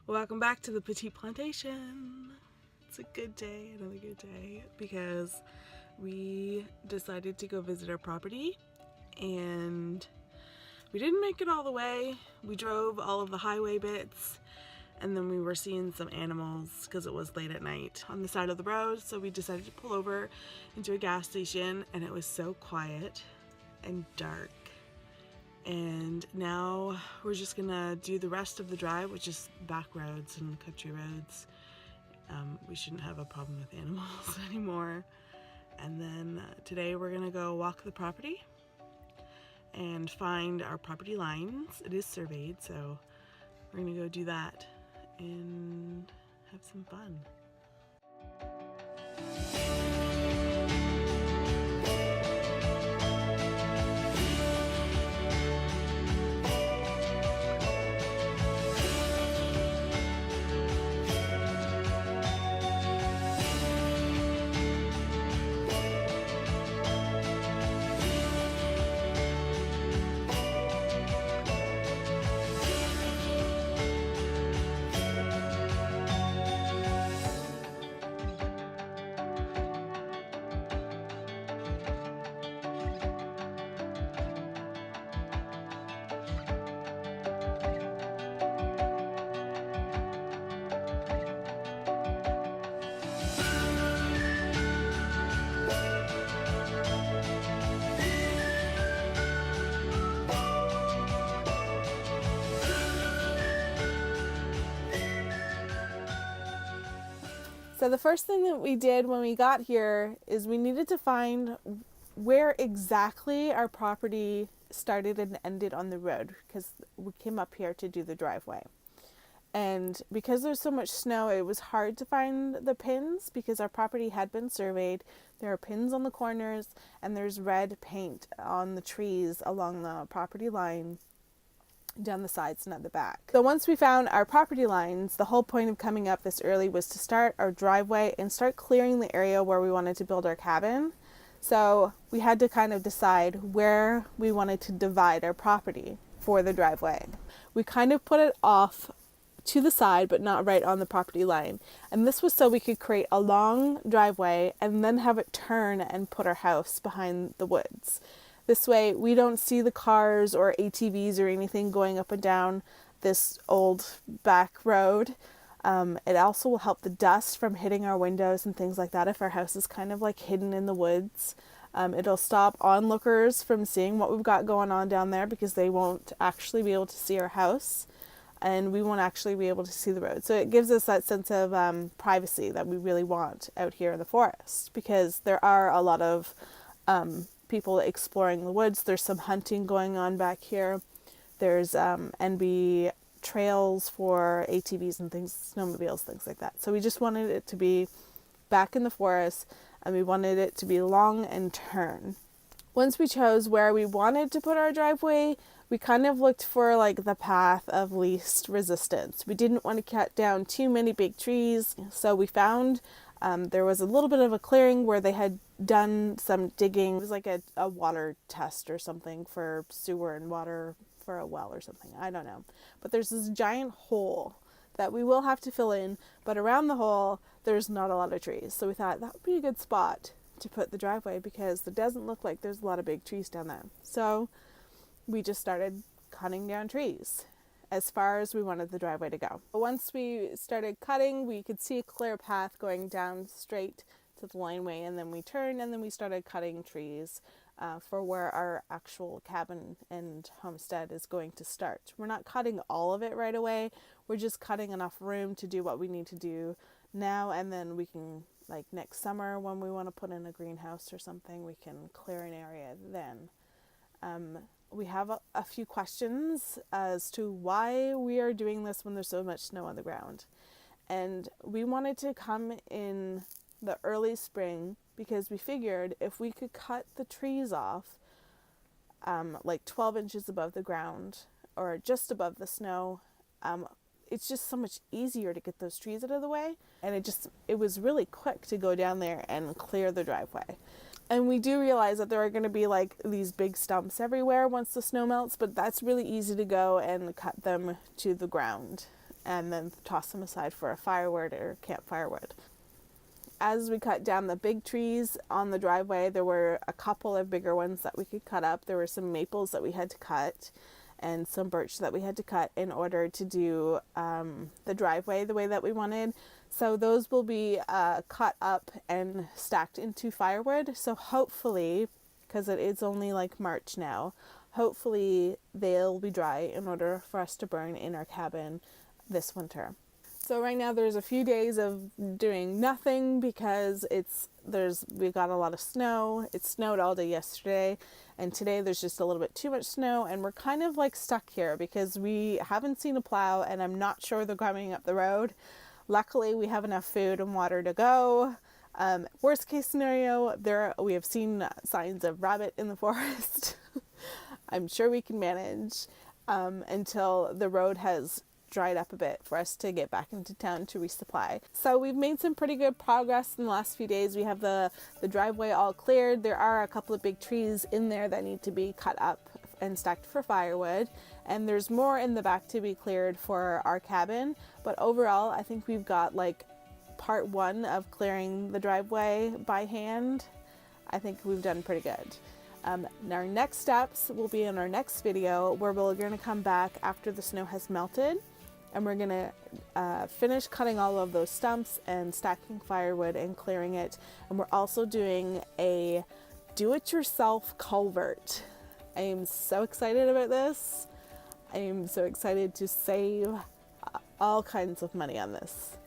Welcome back to the Petite Plantation. It's a good day, another good day, because we decided to go visit our property and we didn't make it all the way. We drove all of the highway bits and then we were seeing some animals because it was late at night on the side of the road, so we decided to pull over into a gas station and it was so quiet and dark. And now we're just gonna do the rest of the drive, which is back roads and country roads. We shouldn't have a problem with animals anymore. And then today we're gonna go walk the property and find our property lines. It is surveyed, so we're gonna go do that and have some fun. So the first thing that we did when we got here is we needed to find where exactly our property started and ended on the road, because we came up here to do the driveway. And because there's so much snow, it was hard to find the pins because our property had been surveyed. There are pins on the corners and there's red paint on the trees along the property line, down the sides and at the back. So once we found our property lines, the whole point of coming up this early was to start our driveway and start clearing the area where we wanted to build our cabin. So we had to kind of decide where we wanted to divide our property for the driveway. We kind of put it off to the side, but not right on the property line. And this was so we could create a long driveway and then have it turn and put our house behind the woods. This way we don't see the cars or ATVs or anything going up and down this old back road. It also will help the dust from hitting our windows and things like that if our house is kind of like hidden in the woods. It'll stop onlookers from seeing what we've got going on down there because they won't actually be able to see our house and we won't actually be able to see the road. So it gives us that sense of privacy that we really want out here in the forest, because there are a lot of people exploring the woods. There's some hunting going on back here. There's NB trails for ATVs and things, snowmobiles, things like that. So we just wanted it to be back in the forest and we wanted it to be long and turn. Once we chose where we wanted to put our driveway, we kind of looked for like the path of least resistance. We didn't want to cut down too many big trees, so we found there was a little bit of a clearing where they had done some digging. It was like a water test or something for sewer and water for a well or something. I don't know. But there's this giant hole that we will have to fill in, but around the hole there's not a lot of trees. So we thought that would be a good spot to put the driveway because it doesn't look like there's a lot of big trees down there. So we just started cutting down trees as far as we wanted the driveway to go. Once we started cutting, we could see a clear path going down straight to the laneway, and then we turned and then we started cutting trees for where our actual cabin and homestead is going to start. We're not cutting all of it right away. We're just cutting enough room to do what we need to do now, and then we can, like next summer when we want to put in a greenhouse or something, we can clear an area then. We have a few questions as to why we are doing this when there's so much snow on the ground. And we wanted to come in the early spring because we figured if we could cut the trees off like 12 inches above the ground or just above the snow, it's just so much easier to get those trees out of the way. And it was really quick to go down there and clear the driveway. And we do realize that there are going to be like these big stumps everywhere once the snow melts, but that's really easy to go and cut them to the ground and then toss them aside for a firewood or campfire wood. As we cut down the big trees on the driveway, there were a couple of bigger ones that we could cut up. There were some maples that we had to cut and some birch that we had to cut in order to do the driveway the way that we wanted. So those will be cut up and stacked into firewood. So hopefully, because it is only like March now, hopefully they'll be dry in order for us to burn in our cabin this winter. So right now there's a few days of doing nothing because we got a lot of snow. It snowed all day yesterday, and today there's just a little bit too much snow, and we're kind of like stuck here because we haven't seen a plow, and I'm not sure they're coming up the road. Luckily, we have enough food and water to go. Worst case scenario, we have seen signs of rabbit in the forest. I'm sure we can manage until the road has dried up a bit for us to get back into town to resupply. So we've made some pretty good progress in the last few days. We have the driveway all cleared. There are a couple of big trees in there that need to be cut up and stacked for firewood, and there's more in the back to be cleared for our cabin. But overall, I think we've got like part 1 of clearing the driveway by hand. I think we've done pretty good. Our next steps will be in our next video, where we're going to come back after the snow has melted, and we're going to finish cutting all of those stumps and stacking firewood and clearing it. And we're also doing a do-it-yourself culvert. I am so excited about this. I am so excited to save all kinds of money on this.